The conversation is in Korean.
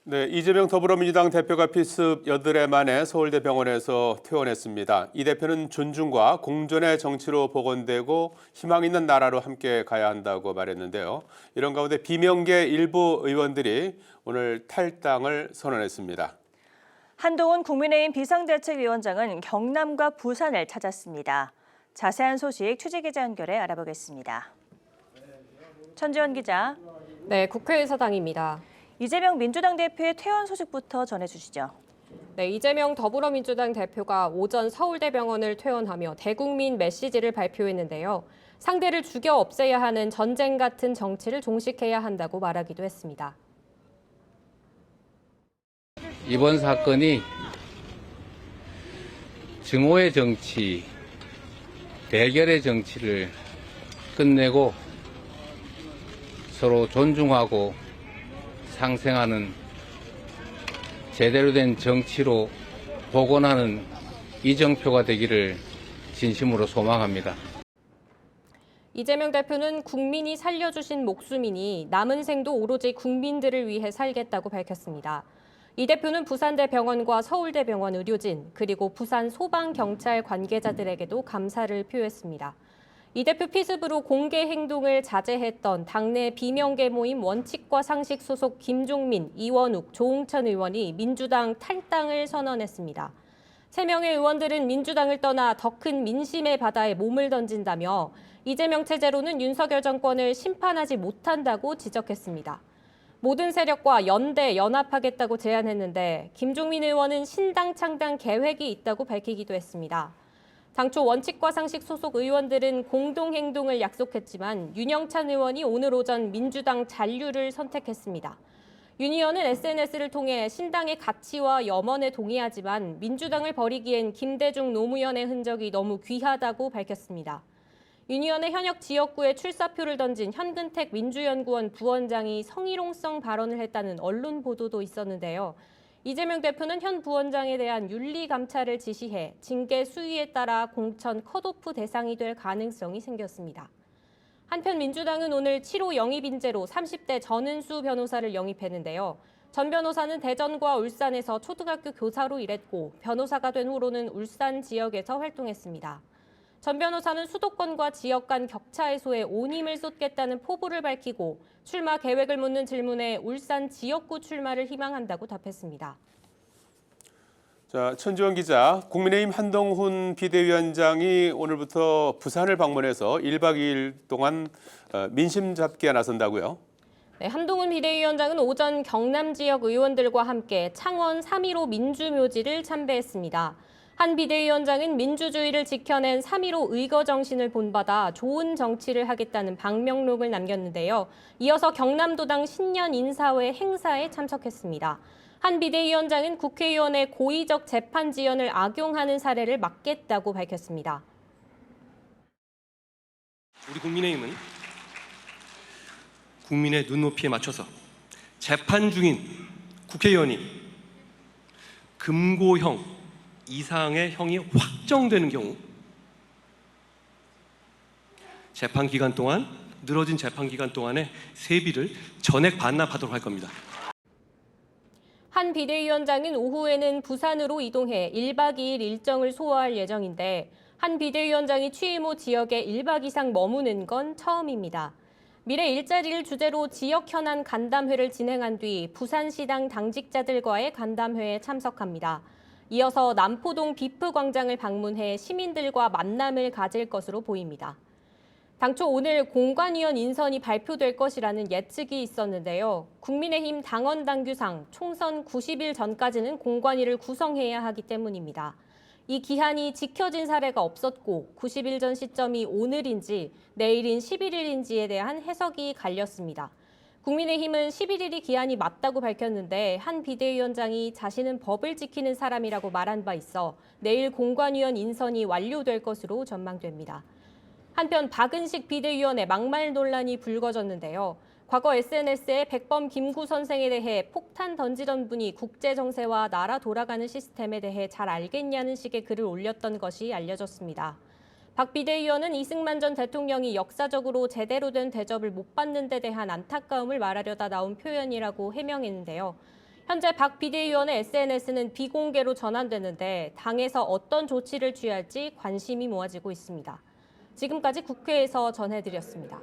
네, 이재명 더불어민주당 대표가 필습 8해 만에 서울대 병원에서 퇴원했습니다. 이 대표는 존중과 공존의 정치로 복원되고 희망 있는 나라로 함께 가야 한다고 말했는데요. 이런 가운데 비명계 일부 의원들이 오늘 탈당을 선언했습니다. 한동훈 국민의힘 비상대책위원장은 경남과 부산을 찾았습니다. 자세한 소식 취재기자 연결해 알아보겠습니다. 천지원 기자. 네, 국회의사당입니다. 이재명 민주당 대표의 퇴원 소식부터 전해주시죠. 네, 이재명 더불어민주당 대표가 오전 서울대병원을 퇴원하며 대국민 메시지를 발표했는데요. 상대를 죽여 없애야 하는 전쟁 같은 정치를 종식해야 한다고 말하기도 했습니다. 이번 사건이 증오의 정치, 대결의 정치를 끝내고 서로 존중하고 상생하는 제대로 된 정치로 복원하는 이정표가 되기를 진심으로 소망합니다. 이재명 대표는 국민이 살려주신 목숨이니 남은 생도 오로지 국민들을 위해 살겠다고 밝혔습니다. 이 대표는 부산대병원과 서울대병원 의료진 그리고 부산 소방경찰 관계자들에게도 감사를 표했습니다. 이 대표 피습으로 공개 행동을 자제했던 당내 비명계 모임 원칙과 상식 소속 김종민, 이원욱, 조홍천 의원이 민주당 탈당을 선언했습니다. 3명의 의원들은 민주당을 떠나 더 큰 민심의 바다에 몸을 던진다며 이재명 체제로는 윤석열 정권을 심판하지 못한다고 지적했습니다. 모든 세력과 연대, 연합하겠다고 제안했는데 김종민 의원은 신당 창당 계획이 있다고 밝히기도 했습니다. 당초 원칙과 상식 소속 의원들은 공동행동을 약속했지만 윤영찬 의원이 오늘 오전 민주당 잔류를 선택했습니다. 윤 의원은 SNS를 통해 신당의 가치와 염원에 동의하지만 민주당을 버리기엔 김대중 노무현의 흔적이 너무 귀하다고 밝혔습니다. 윤 의원의 현역 지역구에 출사표를 던진 현근택 민주연구원 부원장이 성희롱성 발언을 했다는 언론 보도도 있었는데요. 이재명 대표는 현 부원장에 대한 윤리 감찰을 지시해 징계 수위에 따라 공천 컷오프 대상이 될 가능성이 생겼습니다. 한편 민주당은 오늘 7호 영입 인재로 30대 전은수 변호사를 영입했는데요. 전 변호사는 대전과 울산에서 초등학교 교사로 일했고 변호사가 된 후로는 울산 지역에서 활동했습니다. 전 변호사는 수도권과 지역 간 격차 해소에 온 힘을 쏟겠다는 포부를 밝히고 출마 계획을 묻는 질문에 울산 지역구 출마를 희망한다고 답했습니다. 자, 천지원 기자, 국민의힘 한동훈 비대위원장이 오늘부터 부산을 방문해서 1박 2일 동안 민심 잡기에 나선다고요? 네, 한동훈 비대위원장은 오전 경남 지역 의원들과 함께 창원 3.15 민주묘지를 참배했습니다. 한 비대위원장은 민주주의를 지켜낸 3.15 의거 정신을 본받아 좋은 정치를 하겠다는 방명록을 남겼는데요. 이어서 경남도당 신년 인사회 행사에 참석했습니다. 한 비대위원장은 국회의원의 고의적 재판 지연을 악용하는 사례를 막겠다고 밝혔습니다. 우리 국민의힘은 국민의 눈높이에 맞춰서 재판 중인 국회의원이 금고형 이상의 형이 확정되는 경우 재판 기간 동안 늘어진 재판 기간 동안에 세비를 전액 반납하도록 할 겁니다. 한 비대위원장은 오후에는 부산으로 이동해 1박 2일 일정을 소화할 예정인데 한 비대위원장이 취임 후 지역에 1박 이상 머무는 건 처음입니다. 미래 일자리를 주제로 지역 현안 간담회를 진행한 뒤 부산시당 당직자들과의 간담회에 참석합니다. 이어서 남포동 비프 광장을 방문해 시민들과 만남을 가질 것으로 보입니다. 당초 오늘 공관위원 인선이 발표될 것이라는 예측이 있었는데요. 국민의힘 당원 당규상 총선 90일 전까지는 공관위를 구성해야 하기 때문입니다. 이 기한이 지켜진 사례가 없었고 90일 전 시점이 오늘인지 내일인 11일인지에 대한 해석이 갈렸습니다. 국민의힘은 11일이 기한이 맞다고 밝혔는데 한 비대위원장이 자신은 법을 지키는 사람이라고 말한 바 있어 내일 공관위원 인선이 완료될 것으로 전망됩니다. 한편 박은식 비대위원의 막말 논란이 불거졌는데요. 과거 SNS에 백범 김구 선생에 대해 폭탄 던지던 분이 국제 정세와 나라 돌아가는 시스템에 대해 잘 알겠냐는 식의 글을 올렸던 것이 알려졌습니다. 박 비대위원은 이승만 전 대통령이 역사적으로 제대로 된 대접을 못 받는 데 대한 안타까움을 말하려다 나온 표현이라고 해명했는데요. 현재 박 비대위원의 SNS는 비공개로 전환되는데 당에서 어떤 조치를 취할지 관심이 모아지고 있습니다. 지금까지 국회에서 전해드렸습니다.